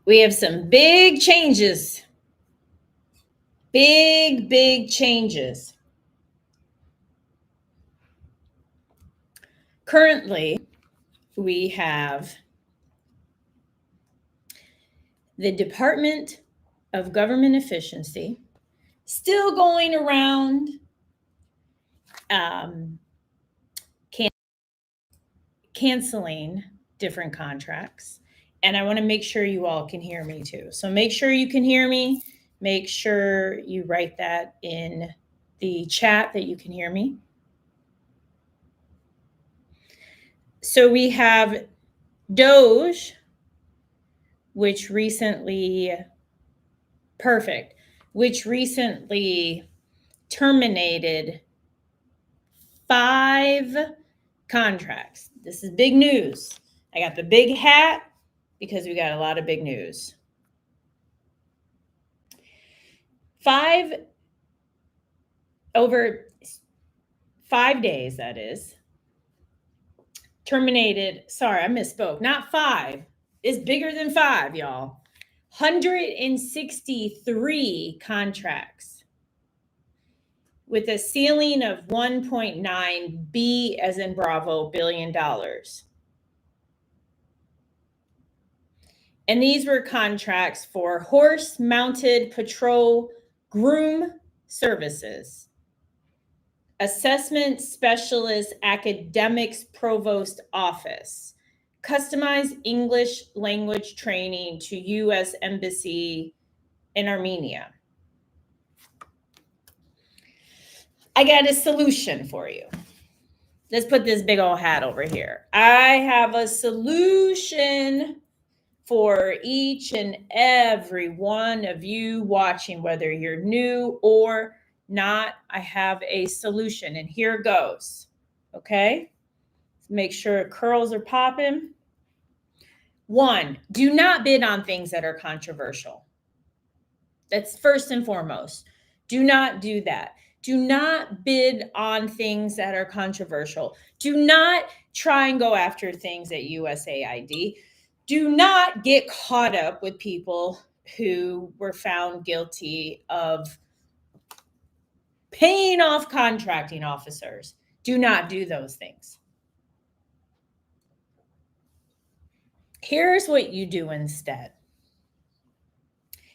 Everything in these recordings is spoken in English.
We have some big changes. Big changes. Currently, we have the Department of Government Efficiency still going around canceling different contracts. And I want to make sure you all can hear me too. So make sure you can hear me. Make sure you write that in the chat that you can hear me. So we have Doge, which recently terminated 5 contracts. This is big news. I got the big hat because we got a lot of big news. 5 over 5 days, that is, terminated. Sorry, I misspoke. Not 5. It's bigger than 5, y'all. 163 contracts with a ceiling of $1.9 B as in Bravo billion. And these were contracts for horse-mounted patrol groom services, assessment specialist academics provost office, customized English language training to U.S. Embassy in Armenia. I got a solution for you. Let's put this big old hat over here. I have a solution for each and every one of you watching, whether you're new or not. I have a solution, and here goes. Okay? Make sure curls are popping. 1, do not bid on things that are controversial. That's first and foremost. Do not do that. Do not bid on things that are controversial. Do not try and go after things at USAID. Do not get caught up with people who were found guilty of paying off contracting officers. Do not do those things. Here's what you do instead.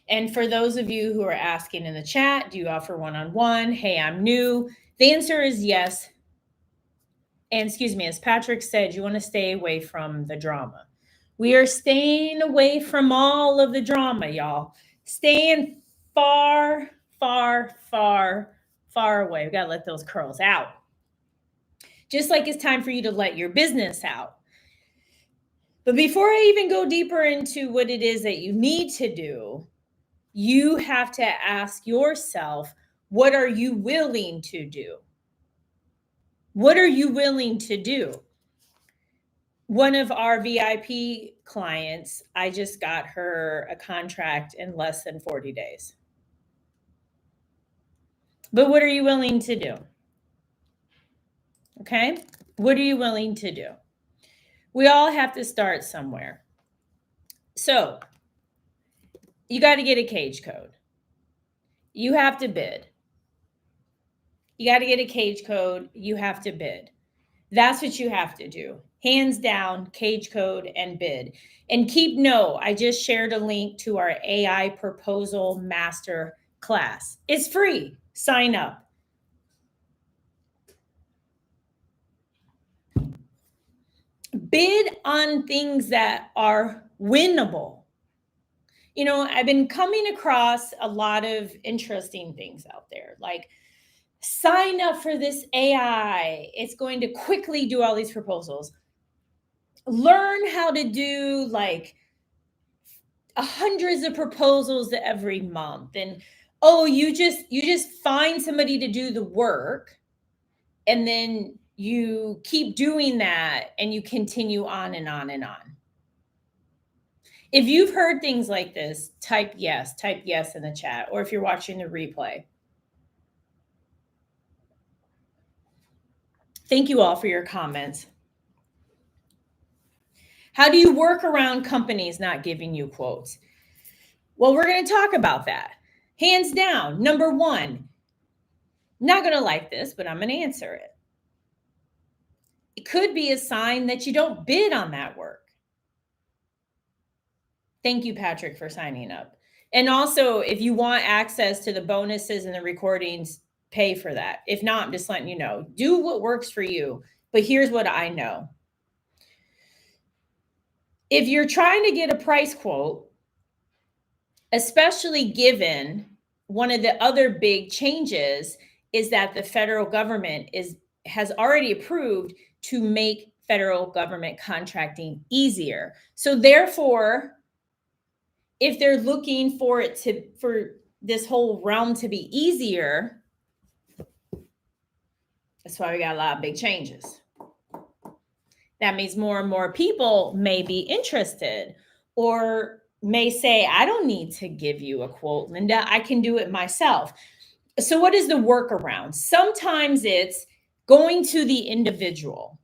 And for those of you who are asking in the chat, do you offer one-on-one? Hey, I'm new. The answer is yes. And excuse me, as Patrick said, you want to stay away from the drama. We are staying away from all of the drama, y'all. Staying far away. We got to let those curls out. Just like it's time for you to let your business out. But before I even go deeper into what it is that you need to do, you have to ask yourself, what are you willing to do? What are you willing to do? One of our VIP clients, I just got her a contract in less than 40 days. But what are you willing to do? Okay? What are you willing to do? We all have to start somewhere. So, you got to get a cage code. You have to bid. You got to get a cage code. You have to bid. That's what you have to do. Hands down, cage code and bid. And keep note, I just shared a link to our AI proposal master class. It's free. Sign up. Bid on things that are winnable. You know, I've been coming across a lot of interesting things out there, like sign up for this AI. It's going to quickly do all these proposals. Learn how to do like hundreds of proposals every month. And you just find somebody to do the work, and then you keep doing that and you continue on and on and on. If you've heard things like this, type yes in the chat, or if you're watching the replay. Thank you all for your comments. How do you work around companies not giving you quotes? Well, we're going to talk about that. Hands down, number one, not going to like this, but I'm going to answer it. It could be a sign that you don't bid on that work. Thank you, Patrick, for signing up. And also, if you want access to the bonuses and the recordings, pay for that. If not, I'm just letting you know. Do what works for you. But here's what I know. If you're trying to get a price quote, especially given one of the other big changes is that the federal government has already approved to make federal government contracting easier. So therefore, if they're looking for this whole realm to be easier, that's why we got a lot of big changes. That means more and more people may be interested or may say, I don't need to give you a quote, Linda, I can do it myself. So what is the workaround? Sometimes it's going to the individual.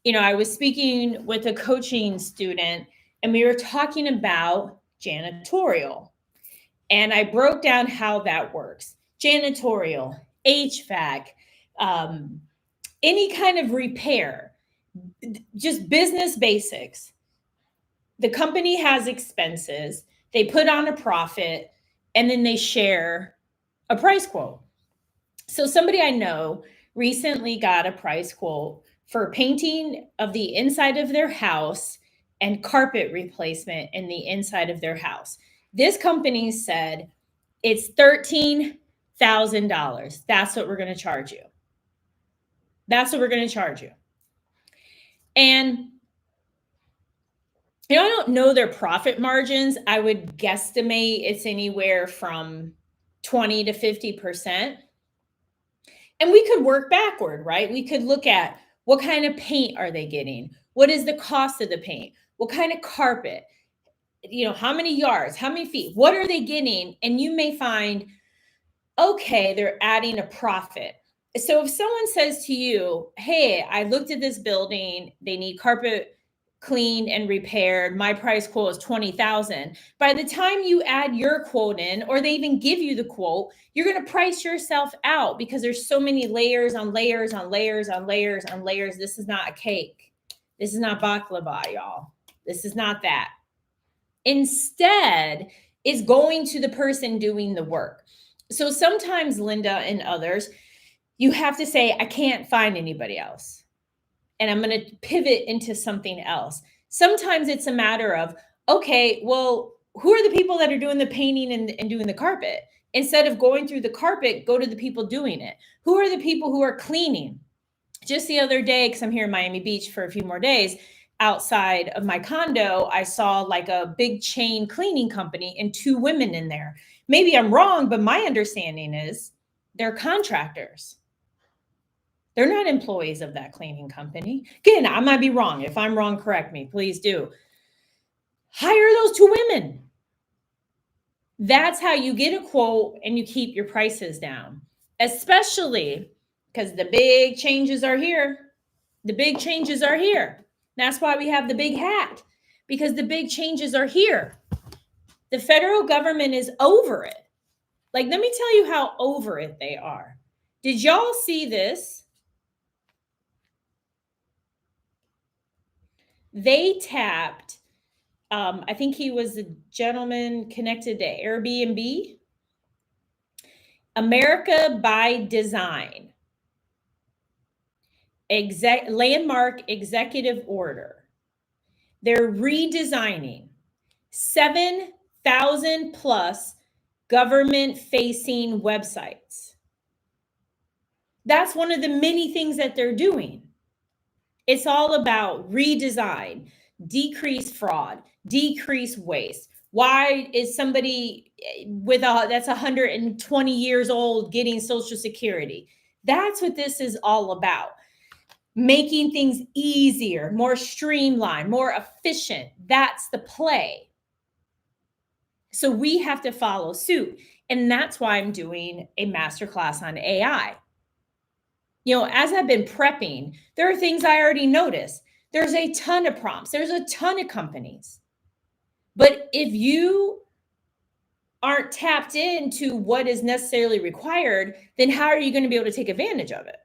I was speaking with a coaching student and we were talking about janitorial. And I broke down how that works. Janitorial, HVAC, any kind of repair, just business basics. The company has expenses, they put on a profit, and then they share a price quote. So somebody I know recently got a price quote for painting of the inside of their house and carpet replacement in the inside of their house. This company said it's $13,000. That's what we're going to charge you. That's what we're going to charge you. And I don't know their profit margins. I would guesstimate it's anywhere from 20 to 50%. And we could work backward, right? We could look at what kind of paint are they getting? What is the cost of the paint? What kind of carpet? How many yards? How many feet? What are they getting? And you may find, okay, they're adding a profit. So if someone says to you, hey, I looked at this building, they need carpet cleaned and repaired. My price quote is $20,000. By the time you add your quote in, or they even give you the quote, you're going to price yourself out because there's so many layers on layers on layers on layers on layers. This is not a cake. This is not baklava, y'all. This is not that. Instead, it's going to the person doing the work. So sometimes, Linda and others, you have to say, I can't find anybody else. And I'm going to pivot into something else. Sometimes it's a matter of, okay, well, who are the people that are doing the painting and doing the carpet? Instead of going through the carpet, go to the people doing it. Who are the people who are cleaning? Just the other day, because I'm here in Miami Beach for a few more days, outside of my condo, I saw like a big chain cleaning company and two women in there. Maybe I'm wrong, but my understanding is they're contractors. They're not employees of that cleaning company. Again, I might be wrong. If I'm wrong, correct me. Please do. Hire those two women. That's how you get a quote and you keep your prices down, especially because the big changes are here. The big changes are here. That's why we have the big hat, because the big changes are here. The federal government is over it. Like, let me tell you how over it they are. Did y'all see this? They tapped, I think he was a gentleman connected to Airbnb, America by Design, landmark executive order. They're redesigning 7,000 plus government facing websites. That's one of the many things that they're doing. It's all about redesign, decrease fraud, decrease waste. Why is somebody that's 120 years old getting Social Security? That's what this is all about. Making things easier, more streamlined, more efficient. That's the play. So we have to follow suit. And that's why I'm doing a masterclass on AI. As I've been prepping, there are things I already noticed. There's a ton of prompts. There's a ton of companies. But if you aren't tapped into what is necessarily required, then how are you going to be able to take advantage of it?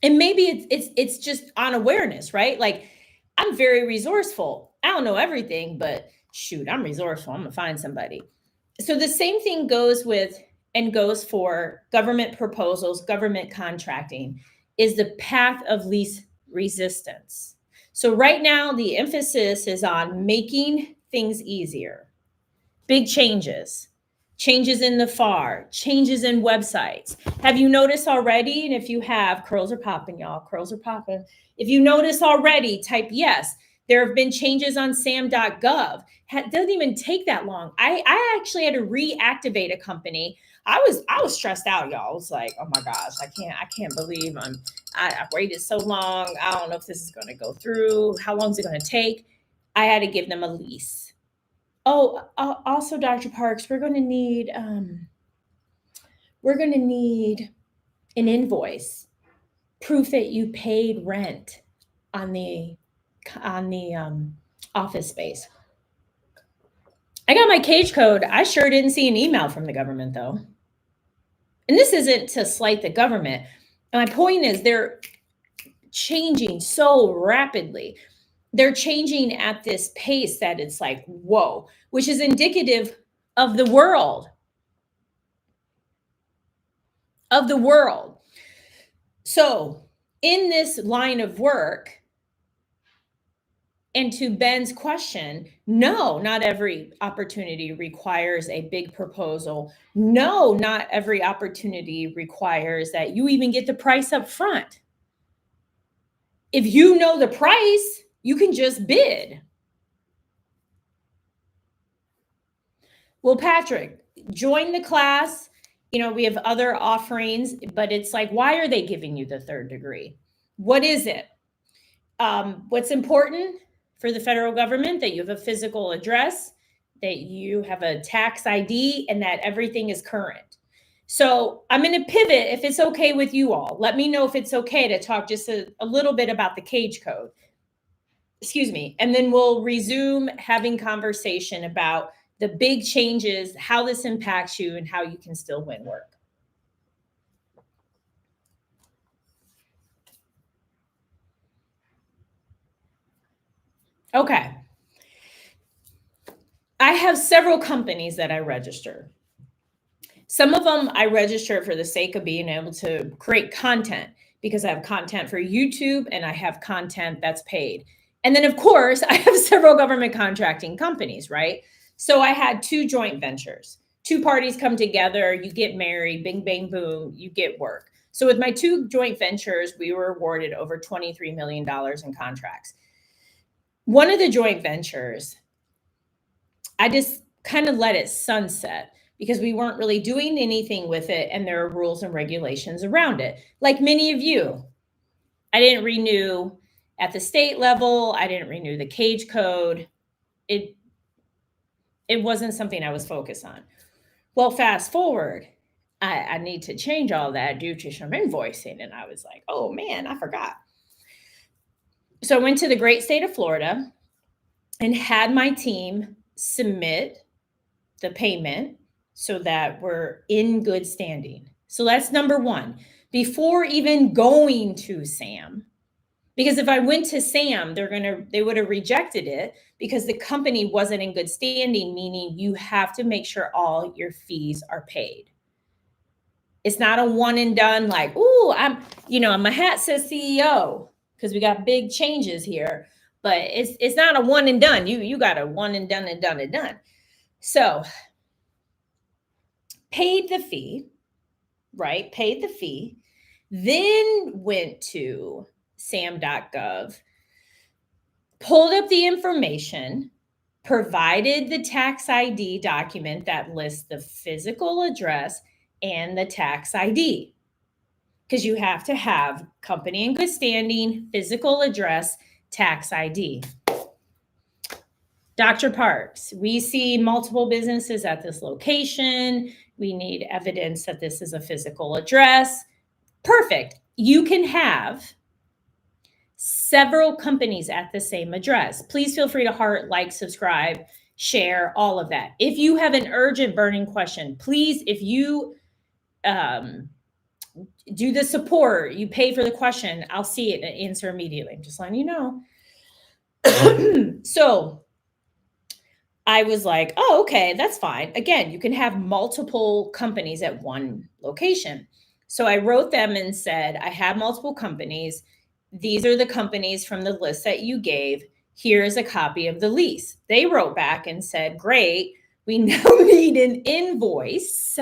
And maybe it's just on awareness, right? Like, I'm very resourceful. I don't know everything, but shoot, I'm resourceful. I'm gonna find somebody. So the same thing goes for government proposals, government contracting, is the path of least resistance. So right now the emphasis is on making things easier. Big changes in the FAR, changes in websites. Have you noticed already? And if you have, curls are popping, y'all. Curls are popping. If you notice already, type yes. There have been changes on sam.gov. Doesn't even take that long. I actually had to reactivate a company. I was stressed out, y'all. I was like, oh my gosh, I can't believe I waited so long. I don't know if this is going to go through. How long is it going to take? I had to give them a lease. Oh, also, Dr. Parks, we're going to need an invoice, proof that you paid rent on the office space. I got my cage code. I sure didn't see an email from the government though. And this isn't to slight the government. My point is they're changing so rapidly. They're changing at this pace that it's like, whoa, which is indicative of the world. So, in this line of work, and to Ben's question, no, not every opportunity requires a big proposal. No, not every opportunity requires that you even get the price up front. If you know the price, you can just bid. Well, Patrick, join the class. We have other offerings, but it's like, why are they giving you the third degree? What is it? What's important for the federal government? That you have a physical address, that you have a tax ID, and that everything is current. So I'm going to pivot if it's okay with you all. Let me know if it's okay to talk just a little bit about the cage code. Excuse me. And then we'll resume having conversation about the big changes, how this impacts you, and how you can still win work. Okay. I have several companies that I register. Some of them I register for the sake of being able to create content, because I have content for YouTube and I have content that's paid. And then, of course, I have several government contracting companies, right? So I had 2 joint ventures. 2 parties come together, you get married, bing, bang, boom, you get work. So with my 2 joint ventures, we were awarded over $23 million in contracts. One of the joint ventures, I just kind of let it sunset because we weren't really doing anything with it, and there are rules and regulations around it. Like many of you, I didn't renew at the state level. I didn't renew the cage code. It wasn't something I was focused on. Well, fast forward, I need to change all that due to some invoicing. And I was like, oh man, I forgot. So I went to the great state of Florida and had my team submit the payment so that we're in good standing. So that's number 1. Before even going to SAM, because if I went to SAM, they would have rejected it because the company wasn't in good standing, meaning you have to make sure all your fees are paid. It's not a one and done, like, ooh, my hat says CEO because we got big changes here, but it's not a one and done. You got a one and done and done and done. So paid the fee, right? Paid the fee, then went to sam.gov, pulled up the information, provided the tax ID document that lists the physical address and the tax ID. Because you have to have company in good standing, physical address, tax ID. Dr. Parks, we see multiple businesses at this location. We need evidence that this is a physical address. Perfect. You can have several companies at the same address. Please feel free to heart, like, subscribe. share, all of that. If you have an urgent burning question, please, if you do the support, you pay for the question, I'll see it and answer immediately. I'm just letting you know. So I was like, oh, okay, that's fine. Again, you can have multiple companies at one location. So I wrote them and said, I have multiple companies. These are the companies from the list that you gave. Here's a copy of the lease. They wrote back and said, great, we now need an invoice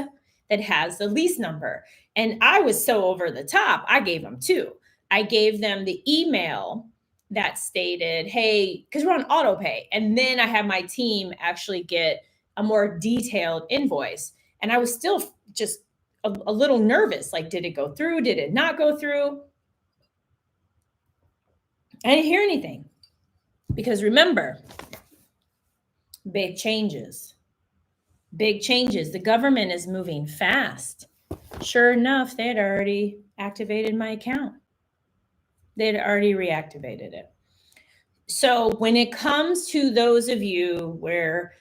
that has the lease number. And I was so over the top, I gave them two. I gave them the email that stated, hey, because we're on auto pay. And then I had my team actually get a more detailed invoice. And I was still just a little nervous. Like, did it go through? Did it not go through? I didn't hear anything. Because remember, big changes. Big changes. The government is moving fast. Sure enough, they had already activated my account. They had already reactivated it. So when it comes to those of you where,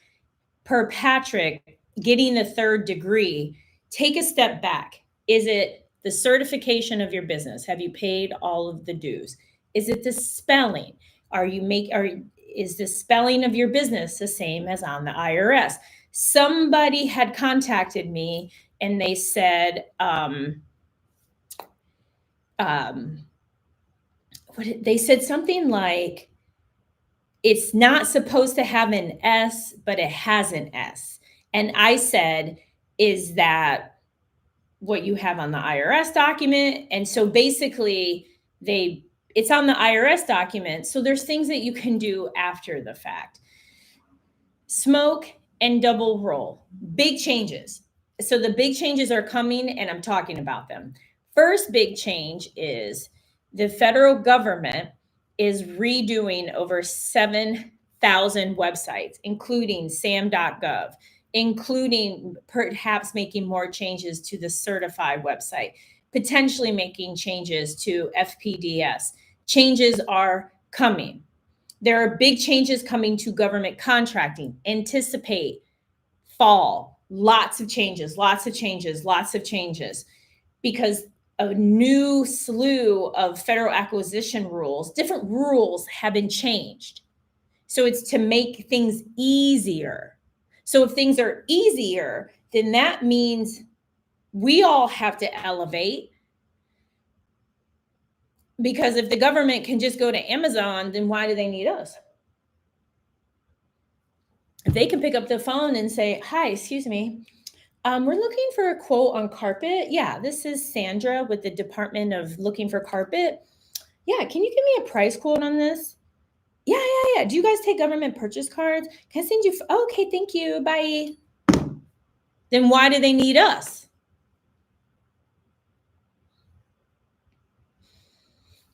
per Patrick, getting the third degree, take a step back. Is it the certification of your business? Have you paid all of the dues? Is it the spelling? Is the spelling of your business the same as on the IRS? Somebody had contacted me and they said, they said something like, it's not supposed to have an S, but it has an S. And I said, is that what you have on the IRS document? And so basically it's on the IRS document. So there's things that you can do after the fact. Smoke and double roll, big changes. So the big changes are coming and I'm talking about them. First big change is the federal government is redoing over 7,000 websites, including sam.gov, including perhaps making more changes to the Certify website, potentially making changes to FPDS. Changes are coming. There are big changes coming to government contracting. Anticipate fall, lots of changes, lots of changes, lots of changes, because a new slew of federal acquisition rules, different rules have been changed. So it's to make things easier. So if things are easier, then that means we all have to elevate. Because if the government can just go to Amazon, then why do they need us? If they can pick up the phone and say, hi, excuse me, we're looking for a quote on carpet. Yeah, this is Sandra with the Department of Looking for Carpet. Yeah, can you give me a price quote on this? Yeah. Do you guys take government purchase cards? Can I send you? Okay, thank you. Bye. Then why do they need us?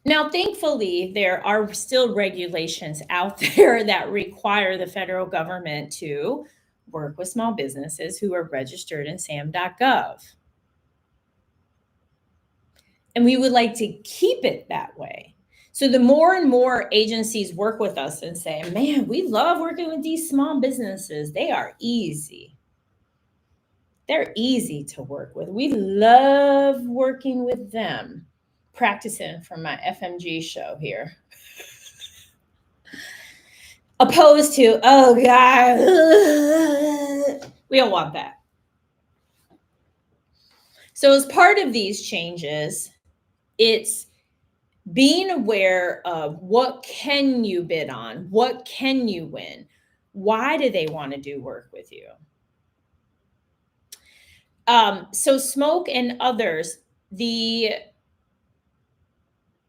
Now, thankfully, there are still regulations out there that require the federal government to work with small businesses who are registered in sam.gov. And we would like to keep it that way. So the more and more agencies work with us and say, man, we love working with these small businesses. They are easy. They're easy to work with. We love working with them. Practicing for my FMG show here. Opposed to, oh God, we don't want that. So as part of these changes, it's being aware of what can you bid on, what can you win, why do they want to do work with you? So Smoke and others,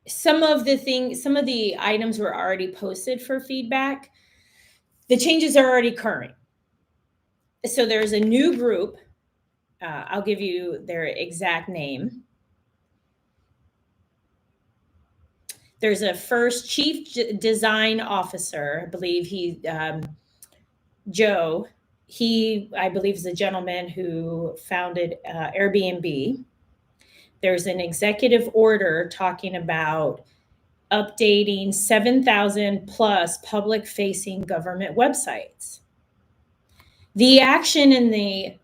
some of the items were already posted for feedback. The changes are already occurring. So there's a new group. I'll give you their exact name. There's a first chief design officer. I believe Joe. He, I believe, is a gentleman who founded Airbnb. There's an executive order talking about updating 7,000 plus public facing government websites. The action and the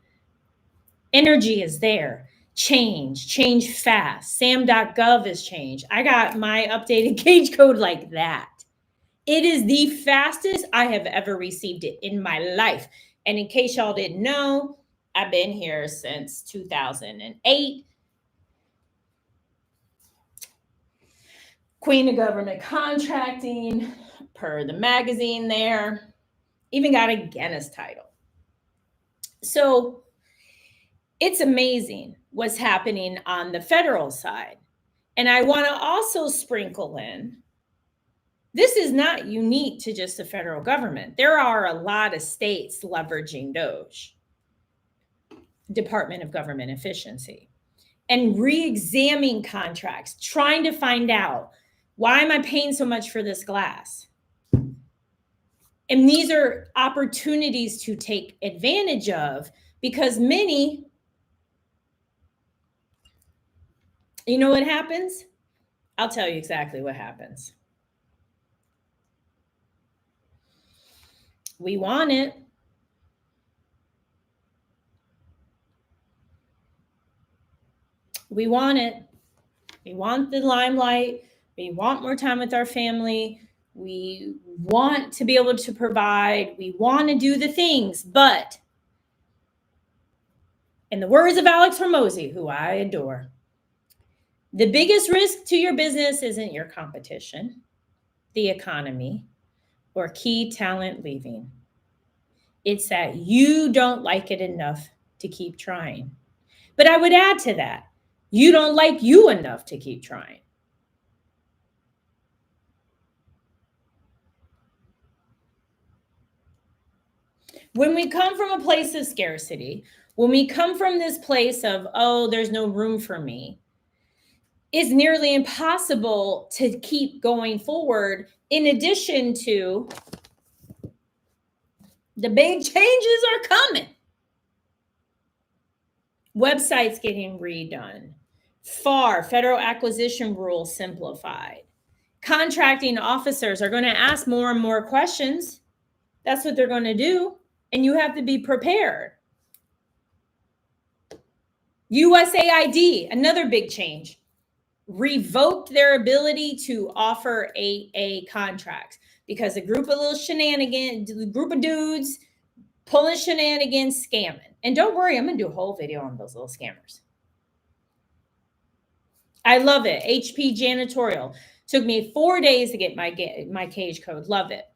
energy is there. Change fast. Sam.gov is changed. I got my updated cage code like that. It is the fastest I have ever received it in my life. And in case y'all didn't know, I've been here since 2008. Queen of Government Contracting, per the magazine there. Even got a Guinness title. So it's amazing what's happening on the federal side. And I want to also sprinkle in, this is not unique to just the federal government. There are a lot of states leveraging DOGE, Department of Government Efficiency, and re-examining contracts, trying to find out, why am I paying so much for this glass? And these are opportunities to take advantage of, because many, you know what happens? I'll tell you exactly what happens. We want it. We want it. We want the limelight. We want more time with our family. We want to be able to provide. We want to do the things. But, in the words of Alex Hormozy, who I adore, the biggest risk to your business isn't your competition, the economy, or key talent leaving. It's that you don't like it enough to keep trying. But I would add to that, you don't like you enough to keep trying. When we come from a place of scarcity, when we come from this place of, oh, there's no room for me, it's nearly impossible to keep going forward, in addition to the big changes are coming. Websites getting redone. Federal acquisition rules simplified. Contracting officers are going to ask more and more questions. That's what they're going to do. And you have to be prepared. USAID, another big change, revoked their ability to offer AA contracts because a group of little shenanigans, a group of dudes pulling shenanigans, scamming. And don't worry, I'm going to do a whole video on those little scammers. I love it. HP Janitorial. Took me 4 days to get my cage code. Love it.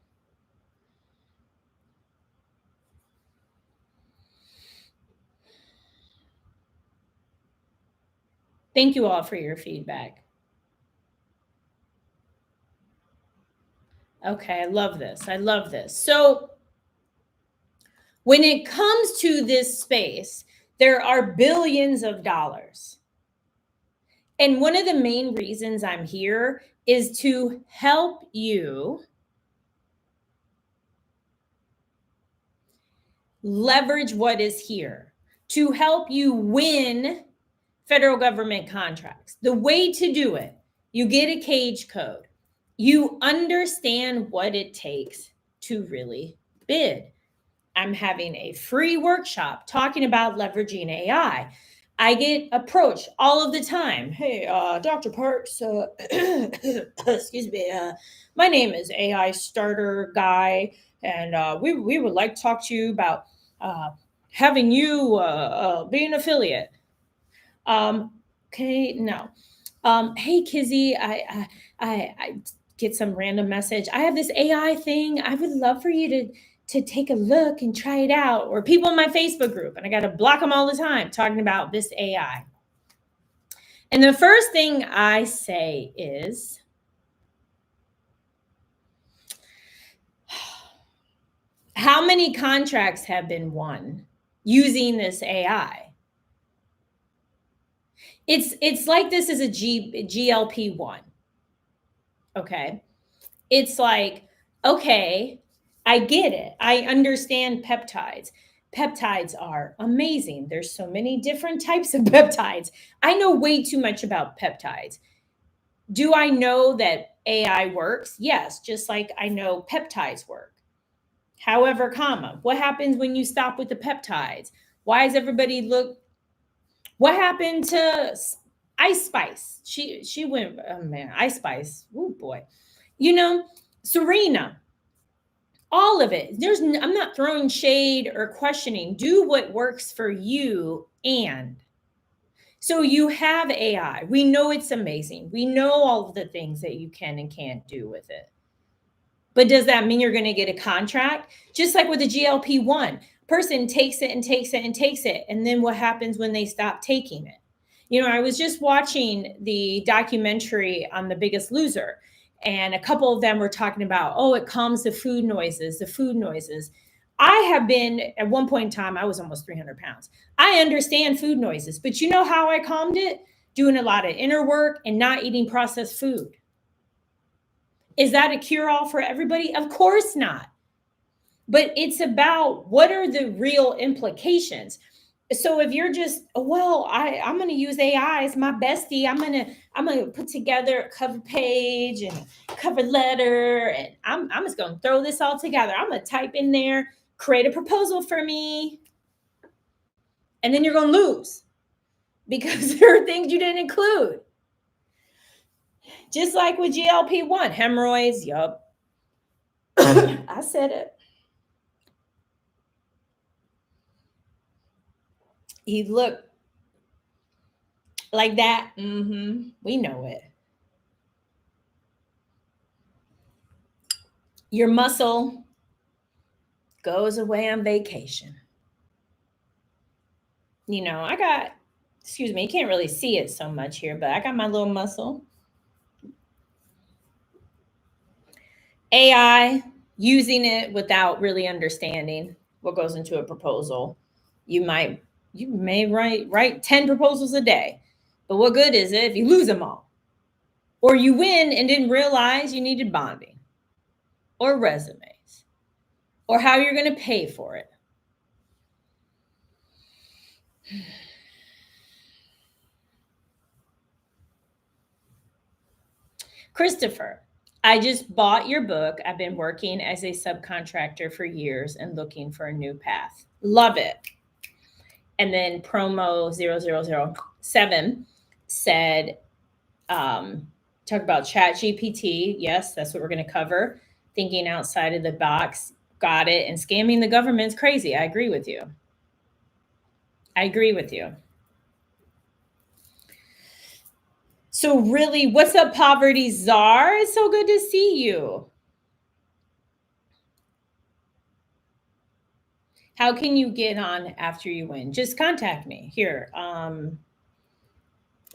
Thank you all for your feedback. Okay, I love this. I love this. So when it comes to this space, there are billions of dollars. And one of the main reasons I'm here is to help you leverage what is here, to help you win federal government contracts. The way to do it, you get a cage code. You understand what it takes to really bid. I'm having a free workshop talking about leveraging AI. I get approached all of the time. Hey, Dr. Parks, excuse me. My name is AI Starter Guy, and we would like to talk to you about having you be an affiliate. Okay, no. Hey, Kizzy, I get some random message. I have this AI thing. I would love for you to take a look and try it out. Or people in my Facebook group, and I got to block them all the time talking about this AI. And the first thing I say is, how many contracts have been won using this AI? It's like this is a GLP-1. Okay. It's like, okay, I get it. I understand peptides. Peptides are amazing. There's so many different types of peptides. I know way too much about peptides. Do I know that AI works? Yes, just like I know peptides work. However, comma, what happens when you stop with the peptides? Why is everybody look? What happened to Ice Spice? She went, oh man, Ice Spice. Oh boy. You know, Serena, all of it. I'm not throwing shade or questioning. Do what works for you. And so you have AI. We know it's amazing. We know all of the things that you can and can't do with it. But does that mean you're going to get a contract? Just like with the GLP-1, person takes it and takes it and takes it. And then what happens when they stop taking it? You know, I was just watching the documentary on The Biggest Loser, and a couple of them were talking about, oh, it calms the food noises, the food noises. I have been, at one point in time, I was almost 300 pounds. I understand food noises, but you know how I calmed it? Doing a lot of inner work and not eating processed food. Is that a cure-all for everybody? Of course not. But it's about what are the real implications. So if you're just, well, I'm going to use AI as my bestie. I'm going to put together a cover page and a cover letter, and I'm just going to throw this all together. I'm going to type in there, create a proposal for me, and then you're going to lose because there are things you didn't include. Just like with GLP-1, hemorrhoids, yup. I said it. He looked like that. We know it. Your muscle goes away on vacation. You know, excuse me, you can't really see it so much here, but I got my little muscle. AI, using it without really understanding what goes into a proposal. You may write 10 proposals a day, but what good is it if you lose them all? Or you win and didn't realize you needed bonding or resumes or how you're going to pay for it. Christopher, I just bought your book. I've been working as a subcontractor for years and looking for a new path. Love it. And then promo 0007 said, talk about Chat GPT. Yes, that's what we're going to cover. Thinking outside of the box. Got it. And scamming the government's crazy. I agree with you. So really, what's up, Poverty Czar? It's so good to see you. How can you get on after you win? Just contact me here. And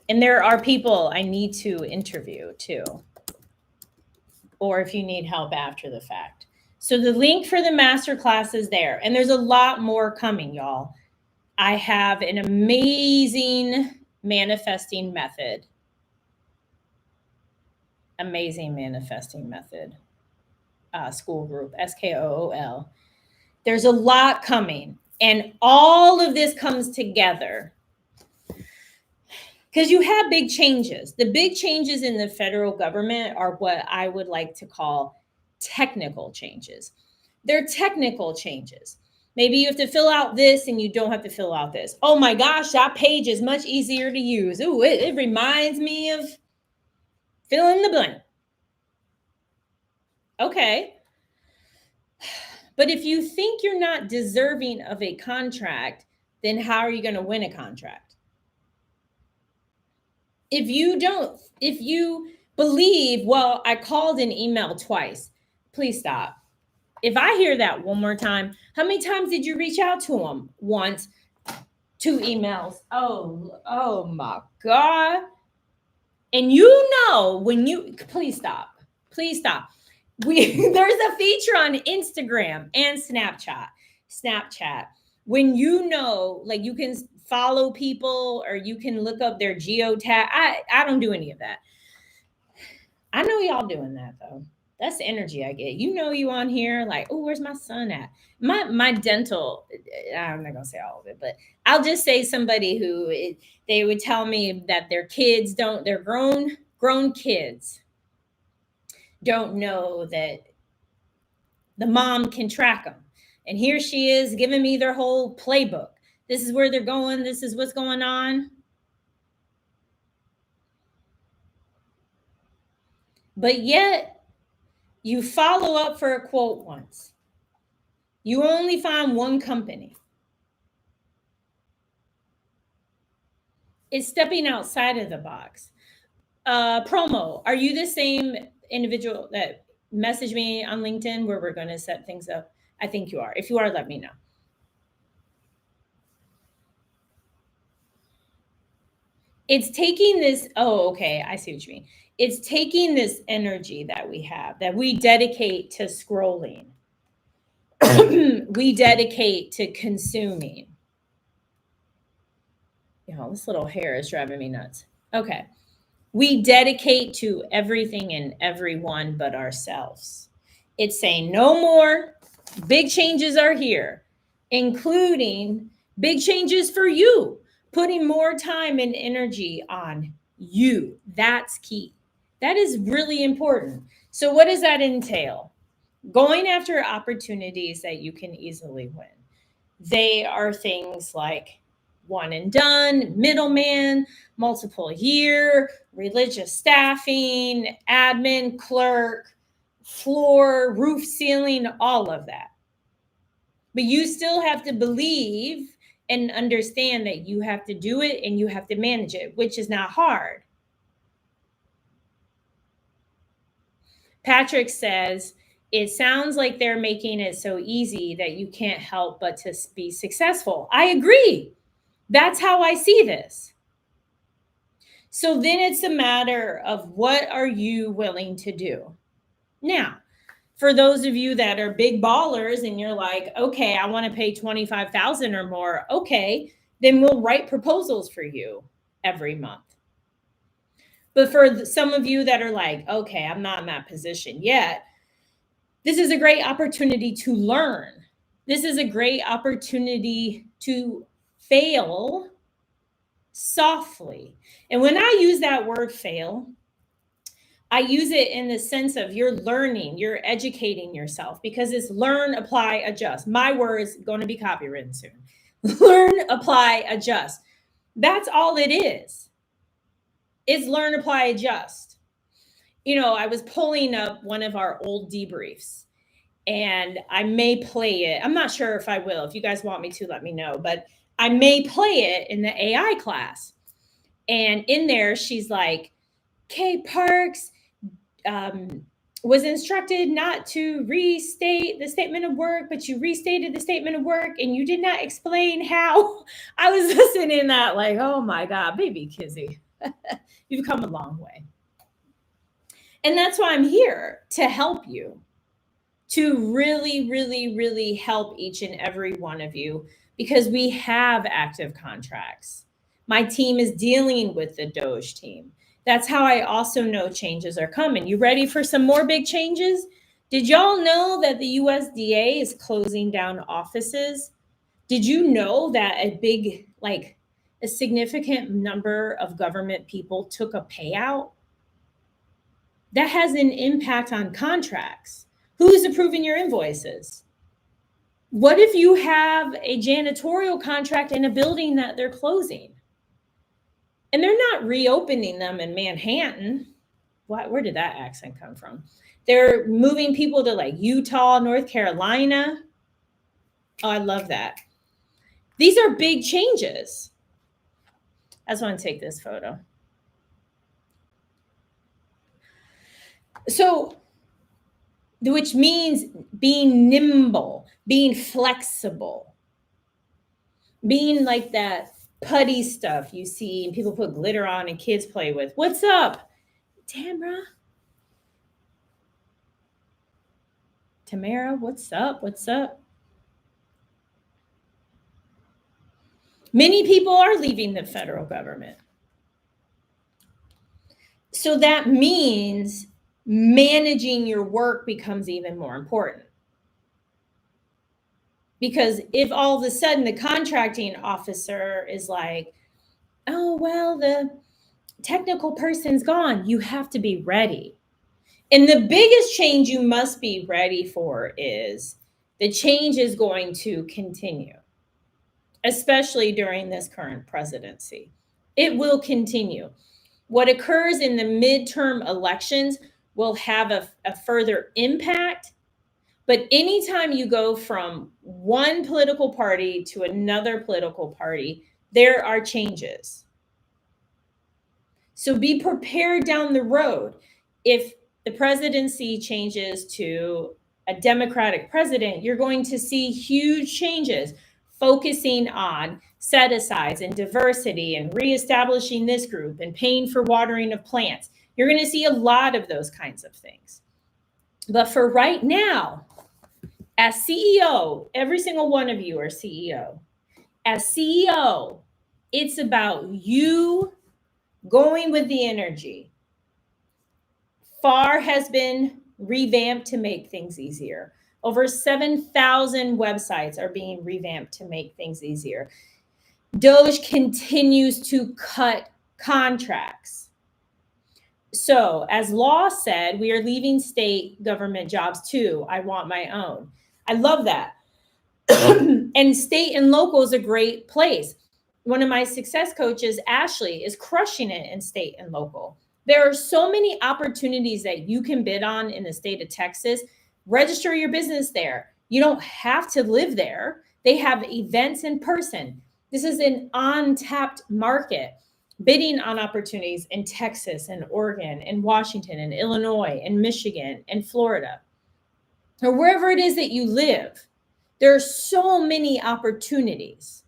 there are people I need to interview too, or if you need help after the fact. So the link for the masterclass is there, and there's a lot more coming, y'all. I have an amazing manifesting method. School group, SKOOL. There's a lot coming, and all of this comes together because you have big changes. The big changes in the federal government are what I would like to call technical changes. They're technical changes. Maybe you have to fill out this and you don't have to fill out this. Oh my gosh, that page is much easier to use. Ooh, it reminds me of fill in the blank. Okay. But if you think you're not deserving of a contract, then how are you going to win a contract? If you believe, well, I called an email twice, please stop. If I hear that one more time, how many times did you reach out to them? Once, 2 emails. Oh my God. And you know, please stop. There's a feature on Instagram and Snapchat. When you know, like you can follow people or you can look up their geotag. I don't do any of that. I know y'all doing that though. That's the energy I get. You know, you on here like, oh, where's my son at? My dental, I'm not gonna say all of it, but I'll just say somebody they would tell me that their grown kids don't know that The mom can track them. And here she is giving me their whole playbook. This is where they're going. This is what's going on. But yet, you follow up for a quote once. You only find one company. It's stepping outside of the box. Promo, are you the same individual that messaged me on LinkedIn where we're going to set things up? I think you are. If you are, let me know. It's taking this, oh, okay, I see what you mean. It's taking this energy that we have, that we dedicate to scrolling, we dedicate to consuming. You know, this little hair is driving me nuts. Okay. We dedicate to everything and everyone but ourselves. It's saying no more. Big changes are here, including big changes for you, putting more time and energy on you. That's key. That is really important. So, what does that entail? Going after opportunities that you can easily win. They are things like one and done, middleman, multiple year, religious staffing, admin, clerk, floor, roof, ceiling, all of that. But you still have to believe and understand that you have to do it and you have to manage it, which is not hard. Patrick says, it sounds like they're making it so easy that you can't help but to be successful. I agree. That's how I see this. So then it's a matter of what are you willing to do? Now, for those of you that are big ballers and you're like, okay, I want to pay 25,000 or more. Okay, then we'll write proposals for you every month. But for some of you that are like, okay, I'm not in that position yet, this is a great opportunity to learn. This is a great opportunity to fail softly. And when I use that word fail, I use it in the sense of you're learning, you're educating yourself, because it's learn, apply, adjust. My word's going to be copywritten soon. Learn, apply, adjust. That's all it is. It's learn, apply, adjust. You know, I was pulling up one of our old debriefs and I may play it. I'm not sure if I will. If you guys want me to, let me know. But I may play it in the AI class. And in there, she's like, Kay Parks was instructed not to restate the statement of work, but you restated the statement of work and you did not explain how. I was listening to that like, oh my God, baby Kizzy, you've come a long way. And that's why I'm here, to help you, to really, really, really help each and every one of you, because we have active contracts. My team is dealing with the Doge team. That's how I also know changes are coming. You ready for some more big changes? Did y'all know that the USDA is closing down offices? Did you know that a significant number of government people took a payout? That has an impact on contracts. Who's approving your invoices? What if you have a janitorial contract in a building that they're closing? And they're not reopening them in Manhattan. Where did that accent come from? They're moving people to like Utah, North Carolina. Oh, I love that. These are big changes. I just want to take this photo. So, which means being nimble, being flexible, being like that putty stuff you see and people put glitter on and kids play with. What's up, Tamara? Tamara, what's up? What's up? Many people are leaving the federal government. So that means managing your work becomes even more important. Because if all of a sudden the contracting officer is like, oh, well, the technical person's gone, you have to be ready. And the biggest change you must be ready for is the change is going to continue, especially during this current presidency. It will continue. What occurs in the midterm elections will have a further impact. But anytime you go from one political party to another political party, there are changes. So be prepared down the road. If the presidency changes to a Democratic president, you're going to see huge changes focusing on set asides and diversity and reestablishing this group and paying for watering of plants. You're going to see a lot of those kinds of things. But for right now, as CEO, every single one of you are CEO. As CEO, it's about you going with the energy. FAR has been revamped to make things easier. Over 7,000 websites are being revamped to make things easier. DOGE continues to cut contracts. So, as Law said, we are leaving state government jobs too. I want my own. I love that. And state and local is a great place. One of my success coaches, Ashley, is crushing it in state and local. There are so many opportunities that you can bid on in the state of Texas. Register your business there. You don't have to live there. They have events in person. This is an untapped market. Bidding on opportunities in Texas and Oregon and Washington and Illinois and Michigan and Florida, or wherever it is that you live. There are so many opportunities.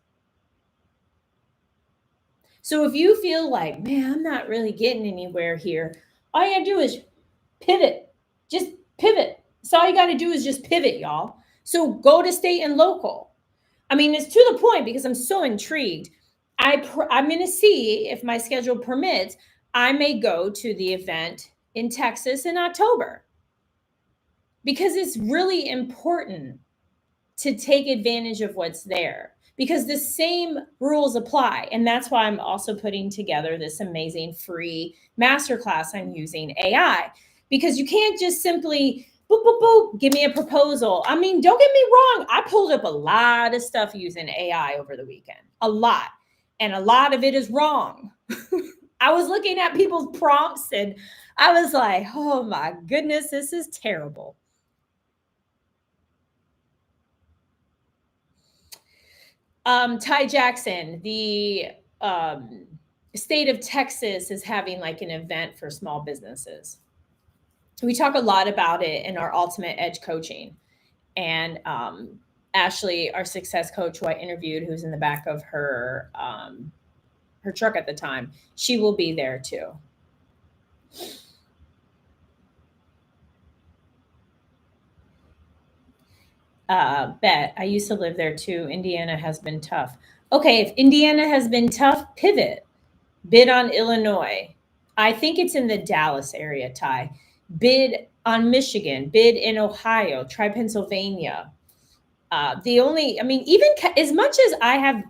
So if you feel like, man, I'm not really getting anywhere here, all you gotta do is pivot. Just pivot. So all you gotta do is just pivot, y'all. So go to state and local. I mean, it's to the point because I'm so intrigued. I'm going to see if my schedule permits. I may go to the event in Texas in October because it's really important to take advantage of what's there because the same rules apply. And that's why I'm also putting together this amazing free masterclass on using AI, because you can't just simply boop, boop, boop, give me a proposal. I mean, don't get me wrong. I pulled up a lot of stuff using AI over the weekend, a lot. And a lot of it is wrong. I was looking at people's prompts and I was like, oh my goodness, this is terrible. Ty Jackson, the state of Texas is having like an event for small businesses. We talk a lot about it in our Ultimate Edge coaching. And Ashley, our success coach who I interviewed, who's in the back of her truck at the time, she will be there too. Bet, I used to live there too. Indiana has been tough. Okay, if Indiana has been tough, pivot. Bid on Illinois. I think it's in the Dallas area, Ty. Bid on Michigan. Bid in Ohio. Try Pennsylvania. Even as much as I have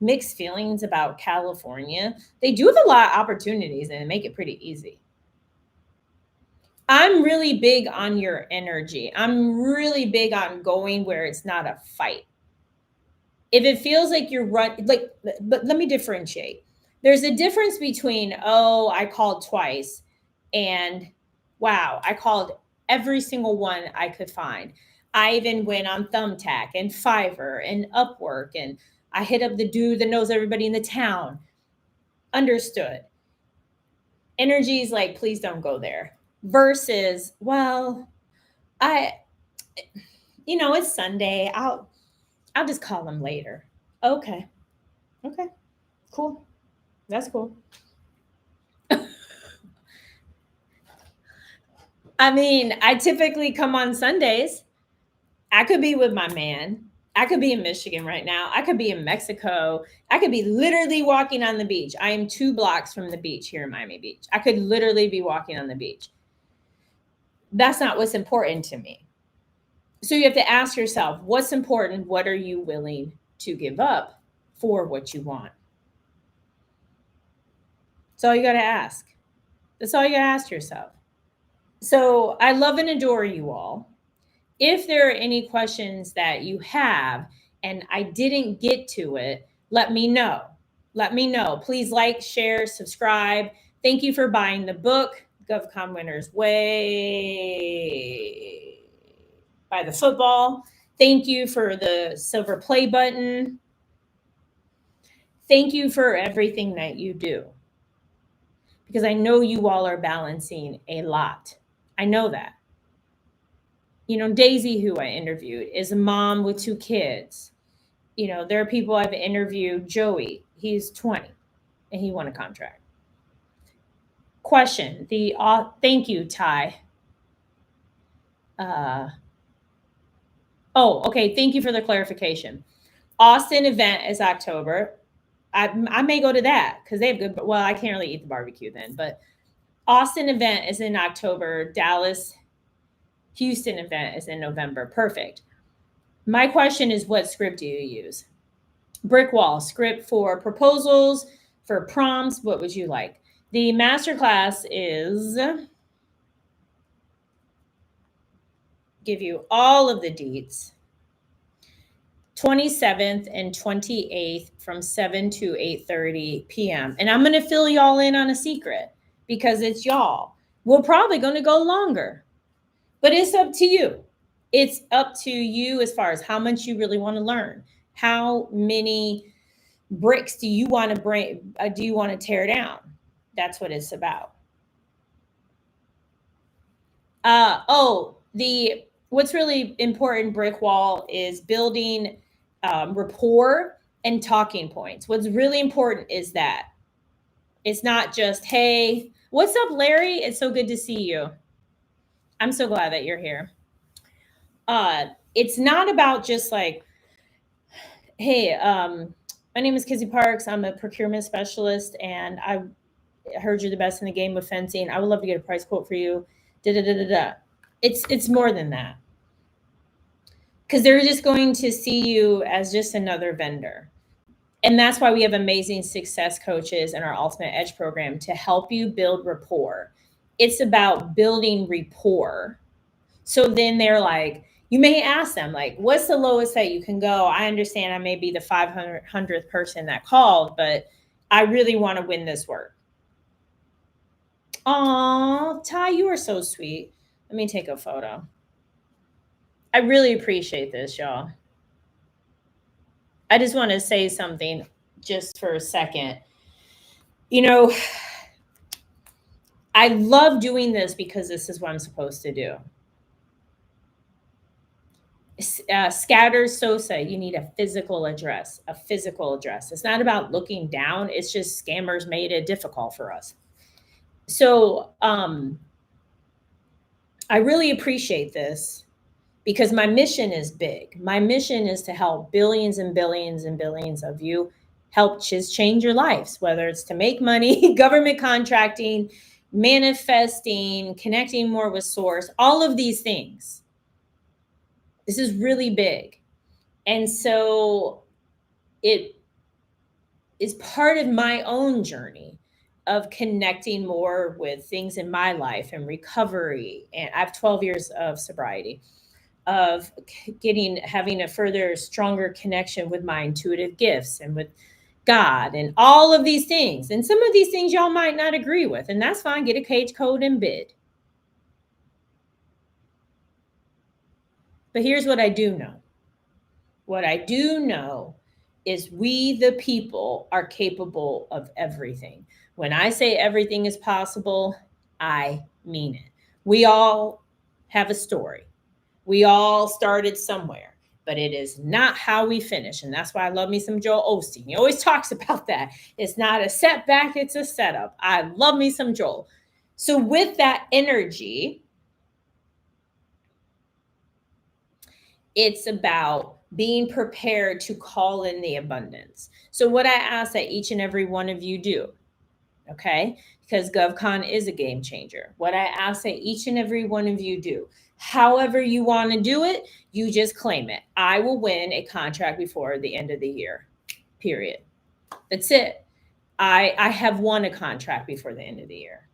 mixed feelings about California, they do have a lot of opportunities and make it pretty easy. I'm really big on your energy. I'm really big on going where it's not a fight. If it feels like you're but let me differentiate. There's a difference between, oh, I called twice and wow, I called every single one I could find. I even went on Thumbtack and Fiverr and Upwork and I hit up the dude that knows everybody in the town. Understood. Energy is like, please don't go there. Versus, well, it's Sunday. I'll just call them later. Okay. Cool. That's cool. I mean, I typically come on Sundays. I could be with my man. I could be in Michigan right now. I could be in Mexico. I could be literally walking on the beach. I am 2 blocks from the beach here in Miami Beach. I could literally be walking on the beach. That's not what's important to me. So you have to ask yourself, what's important? What are you willing to give up for what you want? That's all you got to ask. That's all you got to ask yourself. So I love and adore you all. If there are any questions that you have and I didn't get to it, let me know. Let me know. Please like, share, subscribe. Thank you for buying the book, GovCon Winners Way by the Football. Thank you for the silver play button. Thank you for everything that you do. Because I know you all are balancing a lot. I know that. You know, Daisy, who I interviewed, is a mom with 2 kids. You know, there are people I've interviewed. Joey, he's 20 and he won a contract. Question, thank you, Ty. Okay, thank you for the clarification. Austin event is October. I may go to that because they have good, well, I can't really eat the barbecue then, but Austin event is in October. Dallas, Houston event is in November. Perfect. My question is, what script do you use? Brick wall script for proposals, for prompts. What would you like? The masterclass is give you all of the deets. 27th and 28th from 7 to 8:30 p.m. And I'm going to fill y'all in on a secret because it's y'all. We're probably going to go longer. But it's up to you. It's up to you as far as how much you really want to learn. How many bricks do you want to bring? Do you want to tear down? That's what it's about. The what's really important, brick wall, is building rapport and talking points. What's really important is that it's not just, hey, what's up, Larry? It's so good to see you. I'm so glad that you're here. It's not about just like, hey, my name is Kizzy Parks. I'm a procurement specialist, and I heard you're the best in the game with fencing. I would love to get a price quote for you. Da da da da da. It's more than that, because they're just going to see you as just another vendor. And that's why we have amazing success coaches in our Ultimate Edge program to help you build rapport. It's about building rapport. So then they're like, you may ask them, like, what's the lowest that you can go? I understand I may be the 500th person that called, but I really want to win this work. Aw, Ty, you are so sweet. Let me take a photo. I really appreciate this, y'all. I just want to say something just for a second. You know, I love doing this because this is what I'm supposed to do. Scatter Sosa, you need a physical address. A physical address. It's not about looking down. It's just scammers made it difficult for us. So I really appreciate this because my mission is big. My mission is to help billions and billions and billions of you help just change your lives, whether it's to make money, government contracting, manifesting, connecting more with source, all of these things. This is really big. And so it is part of my own journey of connecting more with things in my life and recovery. And I have 12 years of sobriety, of having a further stronger connection with my intuitive gifts and with God and all of these things. And some of these things y'all might not agree with, and that's fine. Get a cage code and bid. But here's what I do know. What I do know is we, the people, are capable of everything. When I say everything is possible, I mean it. We all have a story. We all started somewhere, but it is not how we finish. And that's why I love me some Joel Osteen. He always talks about that. It's not a setback, it's a setup. I love me some Joel. So with that energy, it's about being prepared to call in the abundance. So what I ask that each and every one of you do, okay? Because GovCon is a game changer. What I ask that each and every one of you do, however you want to do it, you just claim it. I will win a contract before the end of the year, period. That's it. I have won a contract before the end of the year.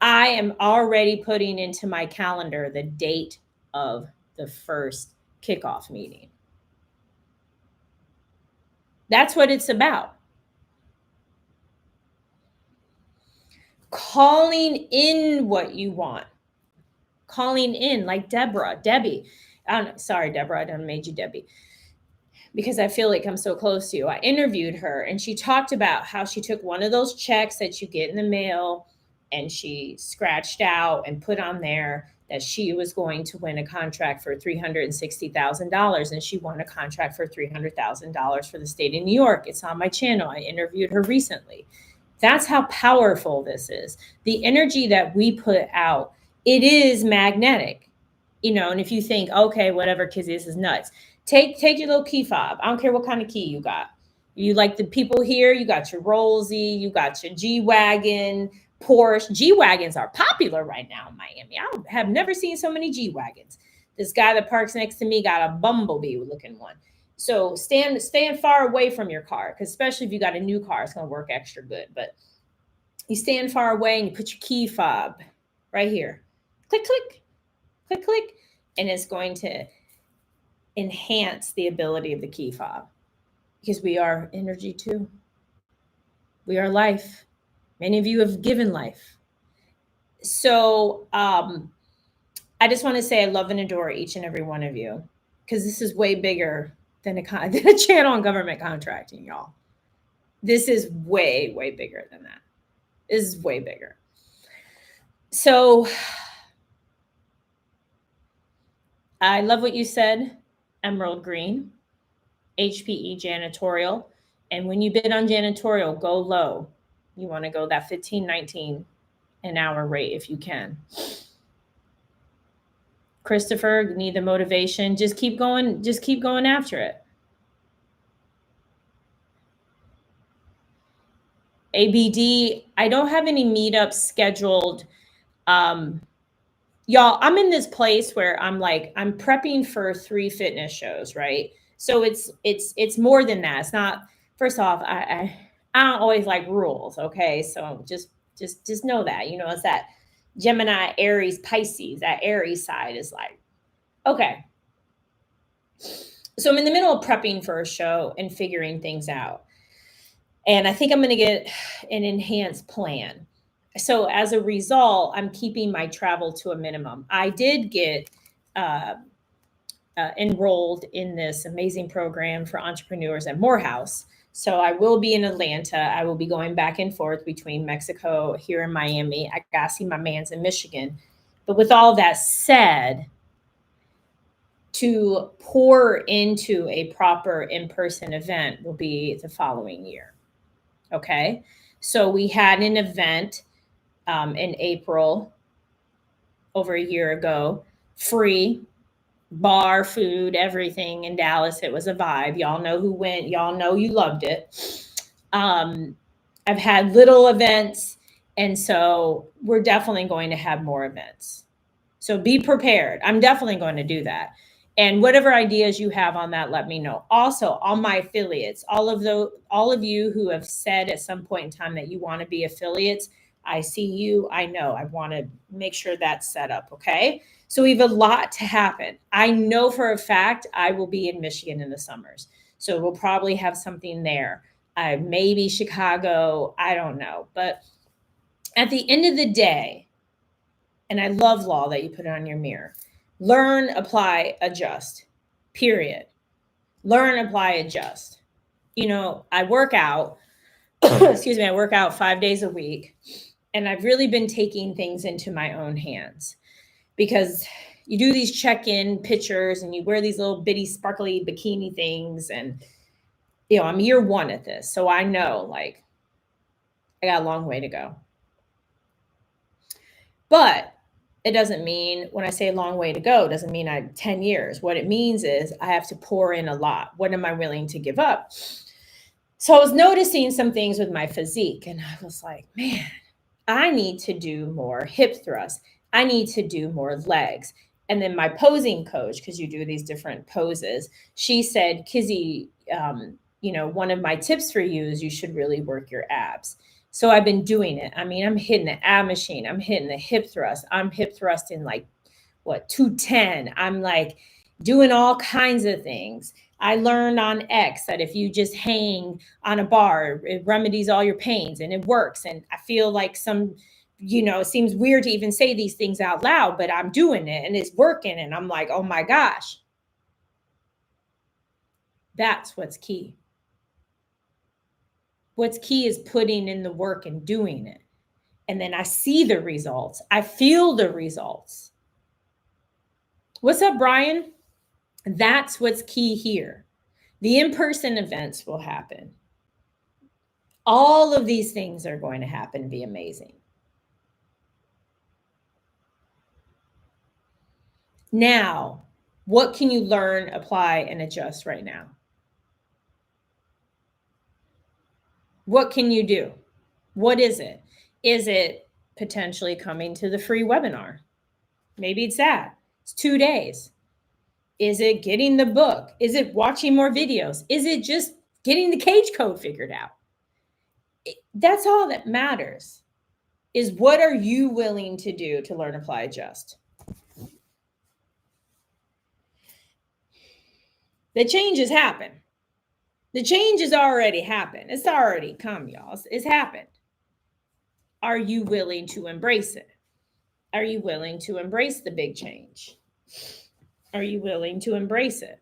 I am already putting into my calendar the date of the first kickoff meeting. That's what it's about. Calling in what you want. Calling in, like Debbie. Sorry, Deborah, I done made you Debbie because I feel like I'm so close to you. I interviewed her and she talked about how she took one of those checks that you get in the mail and she scratched out and put on there that she was going to win a contract for $360,000, and she won a contract for $300,000 for the state of New York. It's on my channel. I interviewed her recently. That's how powerful this is. The energy that we put out, it is magnetic, and if you think, okay, whatever, Kizzy, this is nuts. Take your little key fob. I don't care what kind of key you got. You like the people here, you got your Rollsy, you got your G-Wagon, Porsche. G-Wagons are popular right now in Miami. I have never seen so many G-Wagons. This guy that parks next to me got a Bumblebee looking one. So stand far away from your car, because especially if you got a new car, it's going to work extra good. But you stand far away and you put your key fob right here. Click, click, click, click. And it's going to enhance the ability of the key fob, because we are energy too. We are life. Many of you have given life. So I just want to say I love and adore each and every one of you, because this is way bigger than a channel on government contracting, y'all. This is way, way bigger than that. This is way bigger. So I love what you said, Emerald Green, HPE janitorial. And when you bid on janitorial, go low. You want to go that $15-19 an hour rate if you can. Christopher, need the motivation. Just keep going after it. ABD, I don't have any meetups scheduled. Y'all, I'm in this place where I'm prepping for 3 fitness shows, right? So it's more than that. It's not, first off, I don't always like rules, okay? So just know that, it's that Gemini, Aries, Pisces, that Aries side is like, okay. So I'm in the middle of prepping for a show and figuring things out. And I think I'm going to get an enhanced plan. So as a result, I'm keeping my travel to a minimum. I did get enrolled in this amazing program for entrepreneurs at Morehouse. So I will be in Atlanta. I will be going back and forth between Mexico, here in Miami. I got to see my mans in Michigan. But with all that said, to pour into a proper in-person event will be the following year. Okay. So we had an event in April over a year ago, free, bar, food, everything in Dallas. It was a vibe. Y'all know who went. Y'all know you loved it. I've had little events, and so we're definitely going to have more events. So be prepared. I'm definitely going to do that. And whatever ideas you have on that, let me know. Also, all my affiliates, all of you who have said at some point in time that you want to be affiliates, I see you. I know. I want to make sure that's set up. Okay. So we have a lot to happen. I know for a fact I will be in Michigan in the summers. So we'll probably have something there. Maybe Chicago. I don't know. But at the end of the day, and I love law that you put it on your mirror. Learn, apply, adjust, period. Learn, apply, adjust. I work out, I work out 5 days a week, and I've really been taking things into my own hands, because you do these check-in pictures and you wear these little bitty sparkly bikini things, and, I'm year 1 at this. So I know, I got a long way to go. But it doesn't mean, when I say a long way to go, doesn't mean 10 years. What it means is I have to pour in a lot. What am I willing to give up? So I was noticing some things with my physique, and I was like, man, I need to do more hip thrusts. I need to do more legs. And then my posing coach, because you do these different poses, she said, Kizzy, one of my tips for you is you should really work your abs. So I've been doing it. I mean, I'm hitting the ab machine. I'm hitting the hip thrust. I'm hip thrusting like what 210. I'm like doing all kinds of things. I learned on X that if you just hang on a bar, it remedies all your pains and it works. And I feel like it seems weird to even say these things out loud, but I'm doing it and it's working. And I'm like, oh my gosh, that's what's key. What's key is putting in the work and doing it. And then I see the results. I feel the results. What's up, Brian? That's what's key here. The in-person events will happen. All of these things are going to happen, be amazing. Now, what can you learn, apply, and adjust right now? What can you do? What is it? Is it potentially coming to the free webinar? Maybe it's that. It's 2 days. Is it getting the book? Is it watching more videos? Is it just getting the cage code figured out? That's all that matters, is what are you willing to do to learn, apply, adjust? The change has happened. The change has already happened. It's already come, y'all. It's happened. Are you willing to embrace it? Are you willing to embrace the big change? Are you willing to embrace it?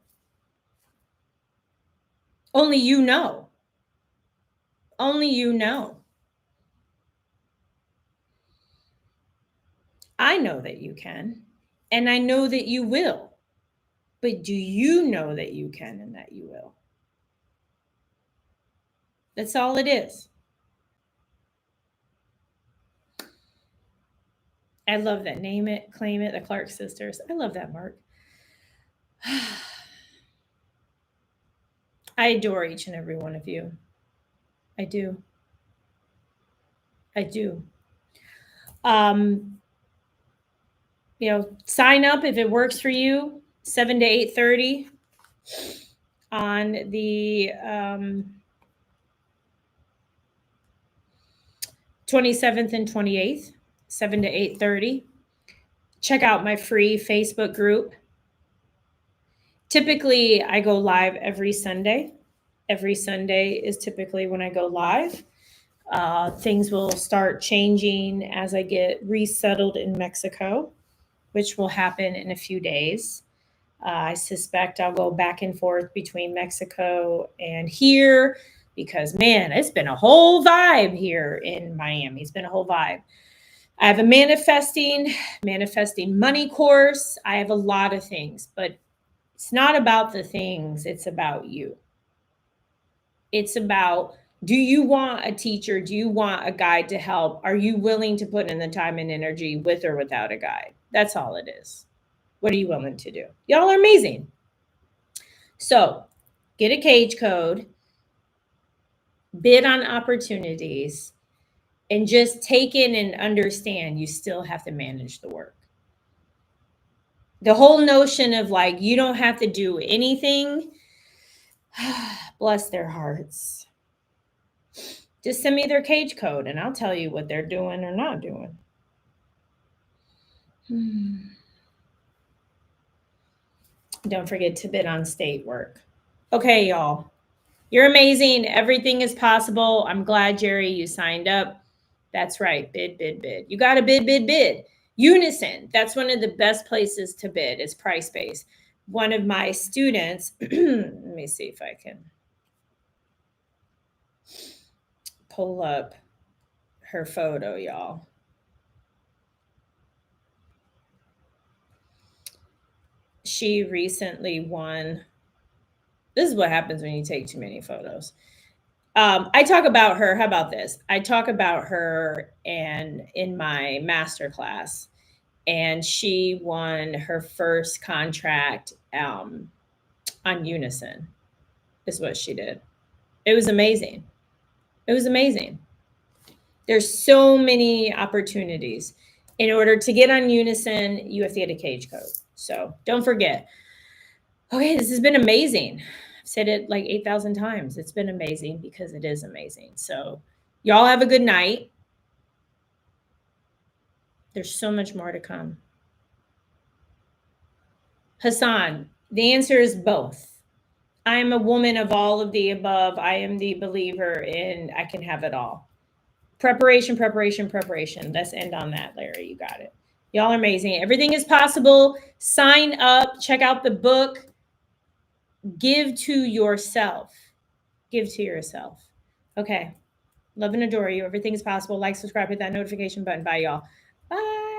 Only you know. Only you know. I know that you can, and I know that you will. But do you know that you can and that you will? That's all it is. I love that. Name it, claim it, the Clark sisters. I love that, Mark. I adore each and every one of you. I do. I do. Sign up if it works for you, 7 to 8:30 on the 27th and 28th, 7 to 8:30. Check out my free Facebook group. Typically, I go live every Sunday. Every Sunday is typically when I go live. Things will start changing as I get resettled in Mexico, which will happen in a few days. I suspect I'll go back and forth between Mexico and here because, man, it's been a whole vibe here in Miami. It's been a whole vibe. I have a manifesting money course. I have a lot of things, but it's not about the things. It's about you. It's about, do you want a teacher? Do you want a guide to help? Are you willing to put in the time and energy with or without a guide? That's all it is. What are you willing to do? Y'all are amazing. So get a cage code, bid on opportunities, and just take in and understand you still have to manage the work. The whole notion of like, you don't have to do anything, bless their hearts. Just send me their cage code and I'll tell you what they're doing or not doing. Don't forget to bid on state work. Okay, y'all. You're amazing. Everything is possible. I'm glad, Jerry, you signed up. That's right. Bid, bid, bid. You got to bid, bid, bid. Unison. That's one of the best places to bid is price-based. One of my students, let me see if I can pull up her photo, y'all. She recently won. This is what happens when you take too many photos. I talk about her. How about this? I talk about her and in my master class, and she won her first contract on Unison. Is what she did. It was amazing. It was amazing. There's so many opportunities. In order to get on Unison, you have to get a cage code. So don't forget. Okay, this has been amazing. I've said it like 8,000 times. It's been amazing because it is amazing. So Y'all have a good night. There's so much more to come. Hassan, the answer is both. I am a woman of all of the above. I am the believer in I can have it all. Preparation, preparation, preparation. Let's end on that, Larry. You got it. Y'all are amazing. Everything is possible. Sign up, check out the book. Give to yourself. Give to yourself. Okay. Love and adore you. Everything is possible. Like, subscribe, hit that notification button. Bye, y'all. Bye.